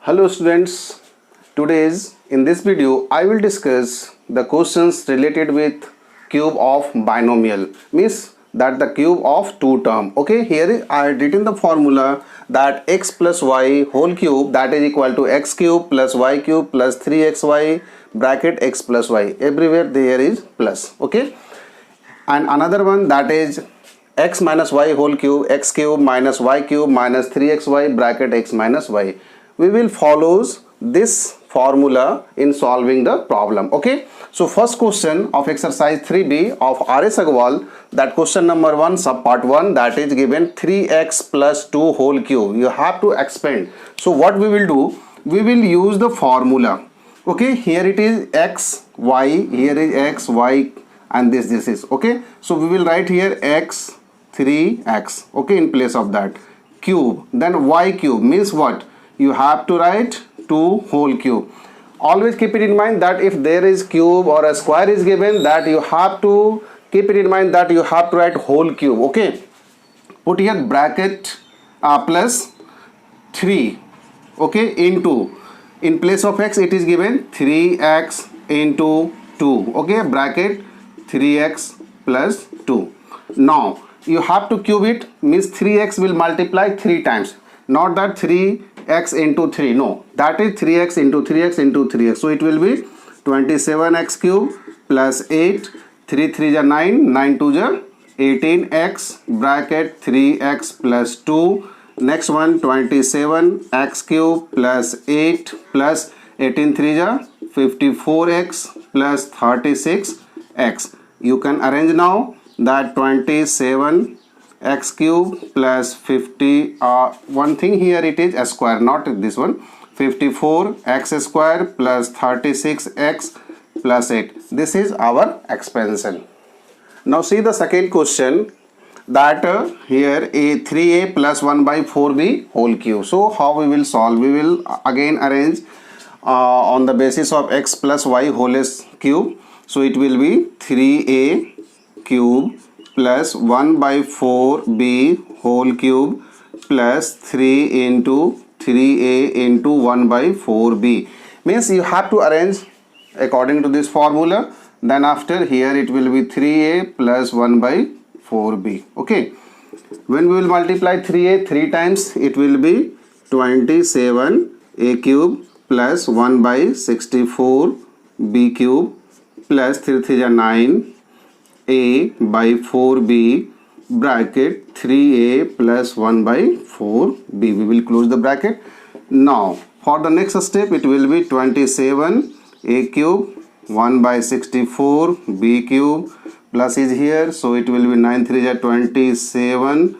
Hello students, today's in this video I will discuss the questions related with cube of binomial, means that the cube of two term. Okay, here I had written the formula that x plus y whole cube, that is equal to x cube plus y cube plus 3xy bracket x plus y, everywhere there is plus. Okay, and another one, that is x minus y whole cube, x cube minus y cube minus 3xy bracket x minus y. We will follow this formula in solving the problem. Okay, so first question of exercise 3b of R.S. Agrawal, that question number 1 sub part 1, that is given 3x plus 2 whole cube. You have to expand. So what we will do, we will use the formula. Okay, here it is x y, here is x y, and this is okay. So we will write here x 3x, okay, in place of that cube. Then y cube means what? You have to write 2 whole cube. Always keep it in mind that if there is cube or a square is given, that you have to keep it in mind that you have to write whole cube. Okay, put here bracket plus 3, okay, into, in place of x it is given 3x into 2, okay, bracket 3x plus 2. Now you have to cube it, means 3x will multiply 3 times, not that 3x into 3, no, that is 3x into 3x into 3x. So it will be 27x cube plus 8, 3 3 ja 9, 9 2 ja 18x bracket 3x plus 2. Next one, 27x cube plus 8 plus 18 3 ja 54x plus 36x. You can arrange now that 27x cube plus 50, one thing here it is a square, not this one, 54x square plus 36x plus 8. This is our expansion. Now see the second question, that here a 3a plus 1 by 4b whole cube. So how we will solve? We will again arrange on the basis of x plus y whole cube. So it will be 3a cube plus 1 by 4b whole cube plus 3 into 3a into 1 by 4b. Means you have to arrange according to this formula. Then after here it will be 3a plus 1 by 4b. Okay, when we will multiply 3a 3 times, it will be 27a cube plus 1 by 64b cube plus 3 3 ja 9 a by 4b bracket 3a plus 1 by 4b. We will close the bracket. Now for the next step it will be 27a cube 1 by 64b cube plus is here, so it will be 9 3 ja 27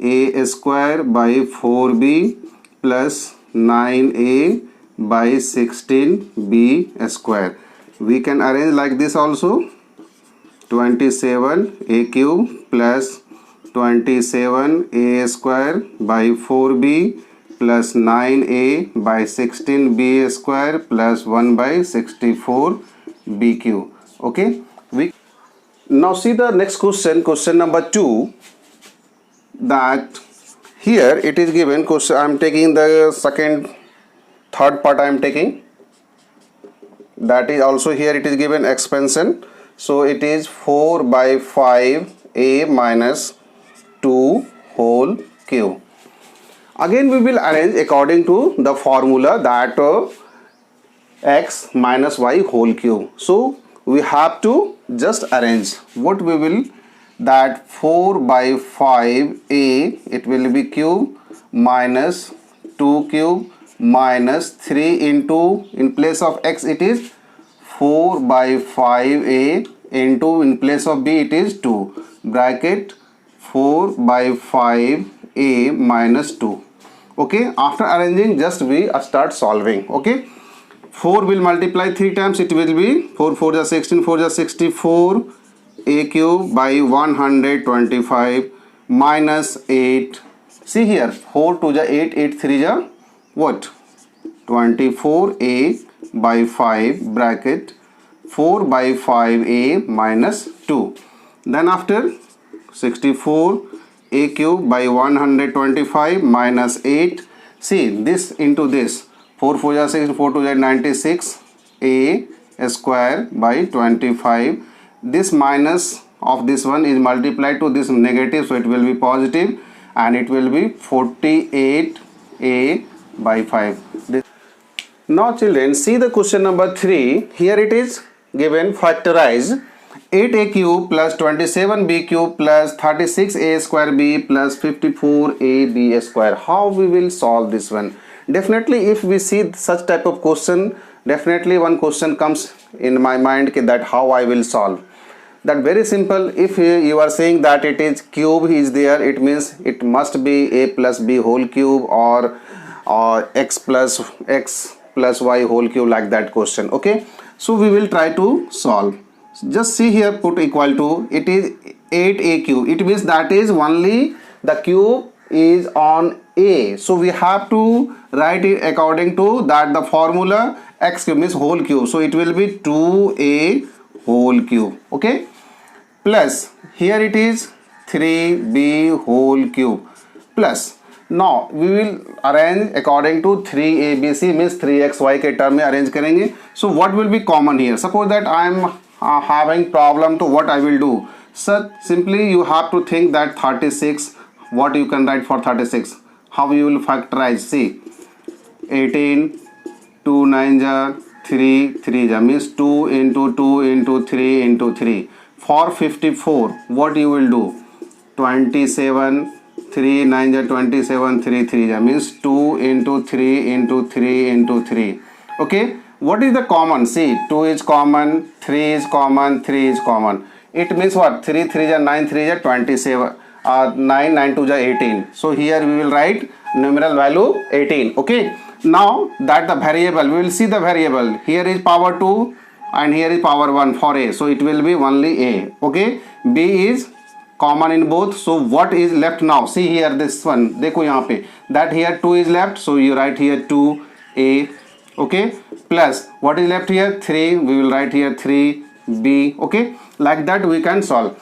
a square by 4b plus 9a by 16b square. We can arrange like this also, 27 a cube plus 27 a square by 4b plus 9a by 16b square plus 1 by 64 b cube. Okay, we now see the next question, question number 2, that here it is given question. I am taking the third part I am taking, that is also here it is given expansion. So it is 4 by 5 a minus 2 whole cube. Again we will arrange according to the formula that x minus y whole cube. So we have to just arrange what we will, that 4 by 5 a, it will be cube minus 2 cube minus 3 into, in place of x it is 4 by 5a into, in place of b it is 2 bracket 4 by 5a minus 2. Okay, after arranging just we start solving. Okay, 4 will multiply 3 times, it will be 4 4 ja 16, 4 ja 64 a cube by 125 minus 8. See here, 4 2 ja 8, 8 3 ja what, 24a by 5 bracket 4 by 5a minus 2. Then after 64 a cube by 125 minus 8. See this into this, 4 4 जा 6, 4 2 जा 96 a square by 25. This minus of this one is multiplied to this negative, so it will be positive, and it will be 48 a by 5. Now children, see the question number 3. Here it is given, factorize 8a cube plus 27b cube plus 36a square b plus 54ab square. How we will solve this one? Definitely if we see such type of question, definitely one question comes in my mind that how I will solve. That very simple. If you are saying that it is cube is there, it means it must be a plus b whole cube or x plus y whole cube, like that question. Okay, so we will try to solve. Just see here, put equal to, it is 8a cube, it means that is only the cube is on a, so we have to write it according to that the formula x cube means whole cube, so it will be 2a whole cube. Okay, plus here it is 3b whole cube plus, now we will arrange according to 3abc means 3xy के term में arrange करेंगे. So what will be common here? Suppose that I am having problem, to what I will do? So simply you have to think that 36, what you can write for 36, how you will factorize. See, 18 2 9 ja 3 3 ja means 2 into 2 into 3 into 3. For 54, what you will do? 27 3 9 ja 27 3 3 ja means 2 into 3 into 3 into 3. Okay, what is the common? See, 2 is common, 3 is common, 3 is common. It means what? 3 3 ja 9 3 ja 27, 9 9 2 ja 18. So here we will write numeral value 18. Okay, now that the variable, we will see the variable. Here is power 2 and here is power 1 for a, so it will be only a. Okay, b is common in both, so what is left now? See here, this one देखो यहाँ पे, that here 2 is left, so you write here 2a. Okay, plus what is left here? 3, we will write here 3b. Okay, like that we can solve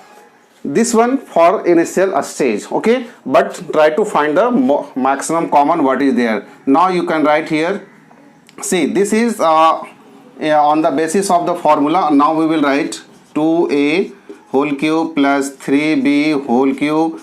this one for initial stage. Okay, but try to find the maximum common what is there. Now you can write here, see, this is on the basis of the formula. Now we will write 2a whole cube plus 3b whole cube.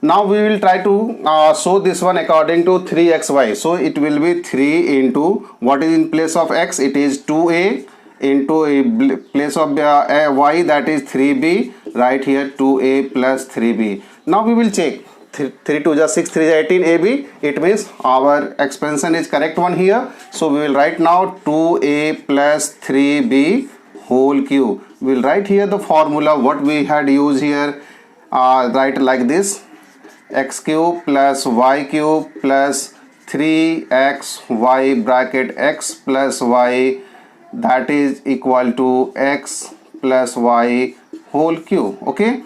Now we will try to show this one according to 3xy. So it will be 3 into, what is in place of x? It is 2a into a place of y, that is 3b. Right here 2a plus 3b. Now we will check. 3 2 ja 6, 3 ja 18 ab. It means our expansion is correct one here. So we will write now 2a plus 3b whole cube. We will write here the formula what we had used here. Write like this: x cube plus y cube plus 3xy bracket x plus y, that is equal to x plus y whole cube. Okay,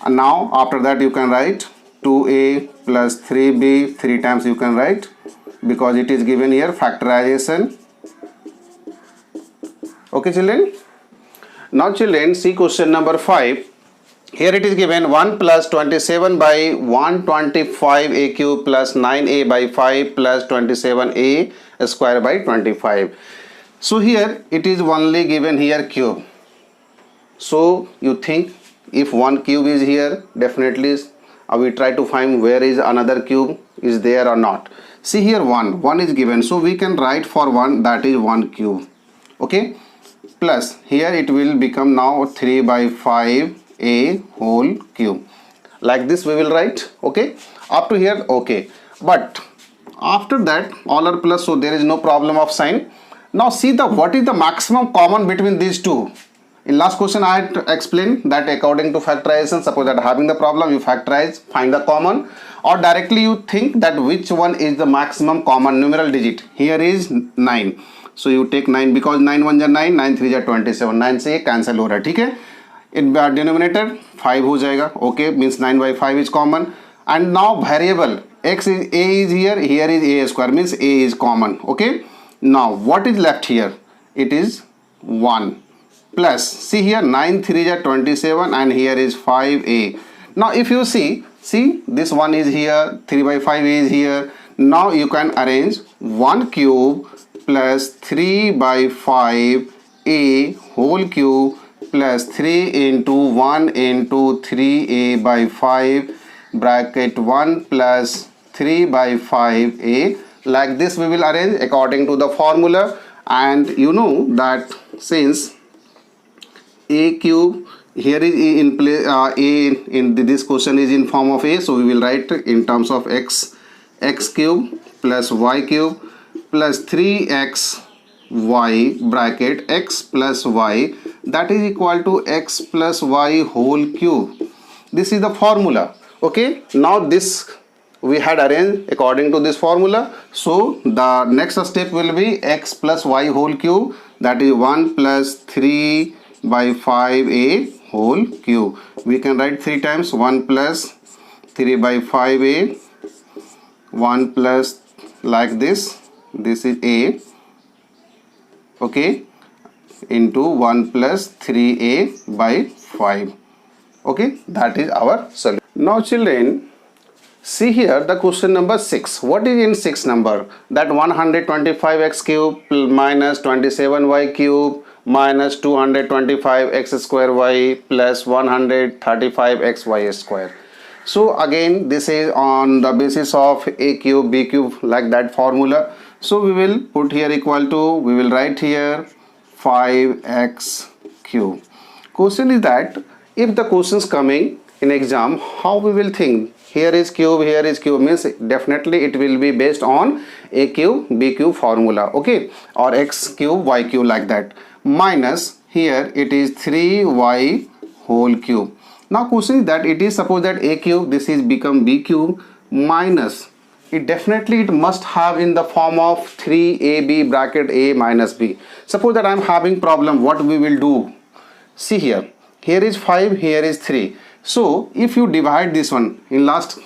and now after that you can write 2a plus 3b, 3 times you can write, because it is given here factorization. Okay children, now children, see question number 5. Here it is given 1 plus 27 by 125a cube plus 9a by 5 plus 27a square by 25. So here it is only given here cube. So you think if one cube is here, definitely we try to find where is another cube is there or not. See here, one is given, so we can write for 1, that is 1 cube. Okay, plus here it will become now 3 by 5 a whole cube. Like this we will write. Okay, up to here. Okay, but after that all are plus, so there is no problem of sign. Now see the what is the maximum common between these two. In last question I had explained that according to factorization, suppose that having the problem, you factorize, find the common, or directly you think that which one is the maximum common numeral digit. Here is 9, so you take 9, because 9 1 जा 9, 9 3 जा 27, 9 से cancel हो रहा है. ठीक है, in denominator 5 हो जाएगा. Okay, means 9 by 5 is common. And now variable x is a is here is a square, means a is common. Okay, now what is left here? It is 1 plus, see here 9 3 ja 27 and here is 5a. Now if you see this one is here, 3 by 5 is here. Now you can arrange 1 cube plus 3 by 5a whole cube plus 3 into 1 into 3a by 5 bracket 1 plus 3 by 5a. Like this we will arrange according to the formula, and you know that since a cube here is in place, a in this question is in form of a, so we will write in terms of x cube plus y cube plus 3x y bracket x plus y, that is equal to x plus y whole cube. This is the formula. Okay, now this we had arranged according to this formula. So the next step will be x plus y whole cube, that is 1 plus 3 by 5a whole cube. We can write 3 times 1 plus 3 by 5a, 1 plus like this is a, okay, into 1 plus 3a by 5. Okay, that is our solution. Now children, see here the question number 6. What is in 6 number? That 125x cube minus 27y cube minus 225x square y plus 135xy square. So again this is on the basis of a cube, b cube, like that formula. So we will put here equal to, we will write here 5x cube. Question is that if the questions coming in exam, how we will think? Here is cube, means definitely it will be based on a cube, b cube formula, okay, or x cube, y cube, like that. Minus here it is 3y whole cube. Now question is that it is suppose that a cube, this is become b cube, minus it definitely it must have in the form of 3ab bracket a minus b. Suppose that I am having problem, what we will do? See here is 5, here is 3. So if you divide this one, in last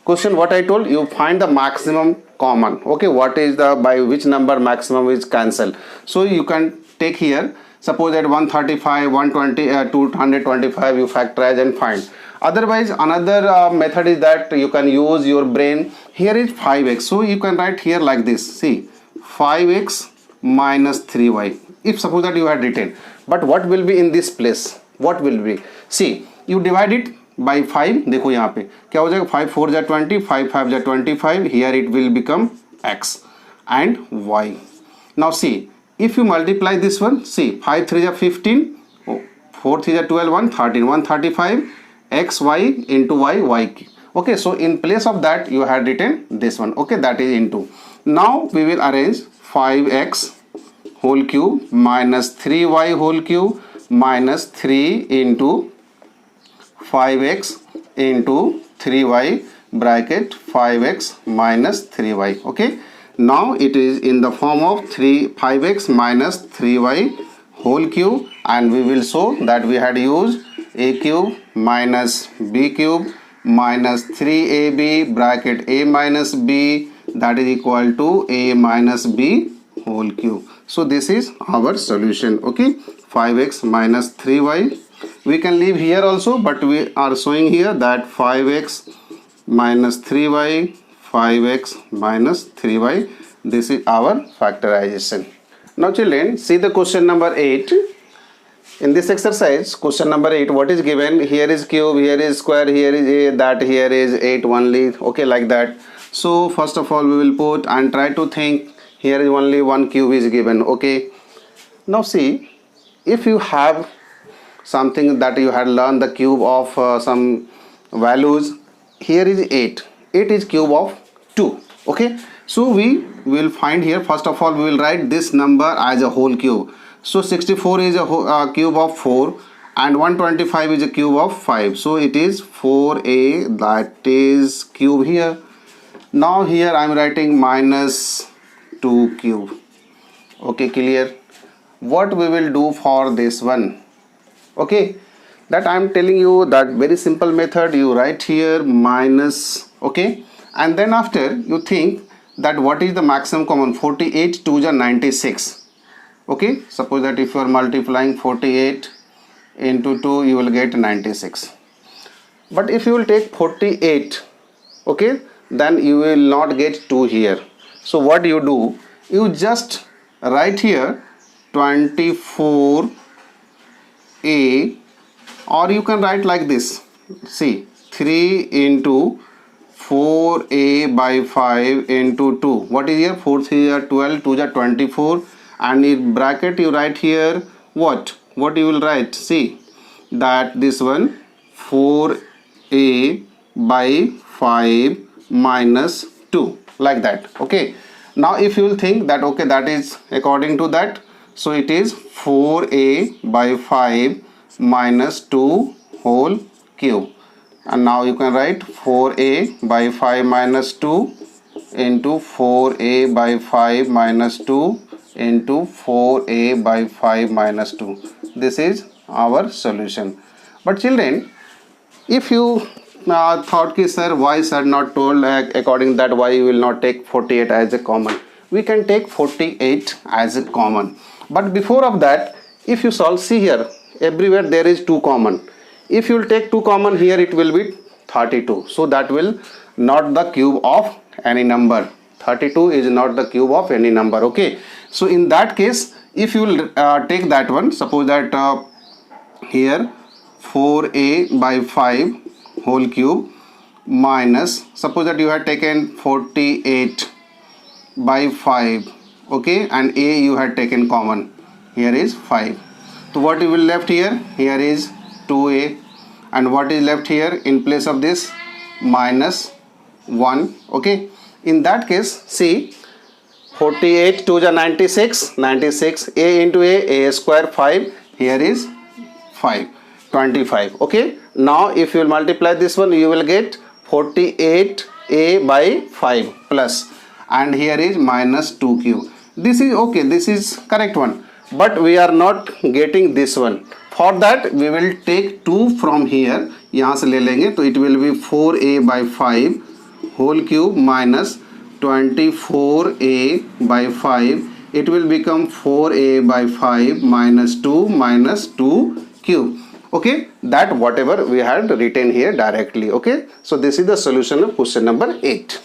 question what I told you, find the maximum common. Okay, what is the, by which number maximum is cancelled. So you can take here, suppose that 135, 120, 225 you factorize and find. Otherwise another method is that you can use your brain. Here is 5x, so you can write here like this. See, 5x minus 3y, if suppose that you had written. But what will be in this place? What will be? See, you divide it by 5. देखो यहाँ पे क्या हो जाएगा, 5 4 जा 20, 5 5 जा 25. Here it will become x and y. Now see, if you multiply this one, see 5 3 जा 15, 4 3 जा 12, 1 13, 135 x y into y. Okay, so in place of that you had written this one. Okay, that is into. Now we will arrange 5x whole cube minus 3y whole cube minus 3 into 5x into 3y bracket 5x minus 3y. Okay, now it is in the form of 5x minus 3y whole cube, and we will show that we had used a cube minus b cube minus 3ab bracket a minus b, that is equal to a minus b whole cube. So this is our solution. Okay, 5x minus 3y. We can leave here also, but we are showing here that 5x minus 3y, 5x minus 3y. This is our factorization. Now children, see the question number 8. In this exercise, question number 8, what is given? Here is cube, here is square, here is a, that here is 8 only. Okay, like that. So first of all we will put and try to think. Here is only one cube is given. Okay, now see, if you have something that you had learned the cube of some values, here is 8 is cube of 2. Okay, so we will find here, first of all we will write this number as a whole cube. So 64 is a cube of 4 and 125 is a cube of 5. So it is 4a, that is cube here. Now here I am writing minus 2 cube. Okay, clear? What we will do for this one? Okay, that I am telling you that very simple method. You write here minus, okay, and then after you think that what is the maximum common. 48 2 is 96. Okay, suppose that if you are multiplying 48 into 2 you will get 96. But if you will take 48, okay, then you will not get 2 here. So what you do, you just write here 24a, or you can write like this. See, 3 into 4a by 5 into 2. What is here? 4 3 are 12, 2 are 24, and in bracket you write here what? What you will write? See that this one 4a by 5 minus 2, like that. Okay. Now if you will think that okay, that is according to that, so it is 4a by 5 minus 2 whole cube. And now you can write 4a by 5 minus 2 into 4a by 5 minus 2 into 4a by 5 minus 2. This is our solution. But children, if you thought ki sir, why sir not told according that why you will not take 48 as a common? We can take 48 as a common. But before of that, if you solve, see here, everywhere there is 2 common. If you will take 2 common here, it will be 32. So that will not the cube of any number. 32 is not the cube of any number. Okay. So in that case, if you will take that one, suppose that here 4a by 5 whole cube minus, suppose that you had taken 48 by 5. Okay. And a you had taken common. Here is 5. So what you will left here? Here is 2a, and what is left here in place of this? Minus 1. Okay. In that case, see, 48 2 is 96, 96, a into a square 5, here is 5, 25. Okay. Now if you will multiply this one, you will get 48a by 5 plus, and here is minus 2 cube. This is okay, this is correct one, but we are not getting this one. For that we will take 2 from here, यहाँ से ले लेंगे, तो it will be 4a by 5 whole cube minus 24a by 5. It will become 4a by 5 minus 2 cube. Okay, that whatever we had written here directly. Okay, so this is the solution of question number 8.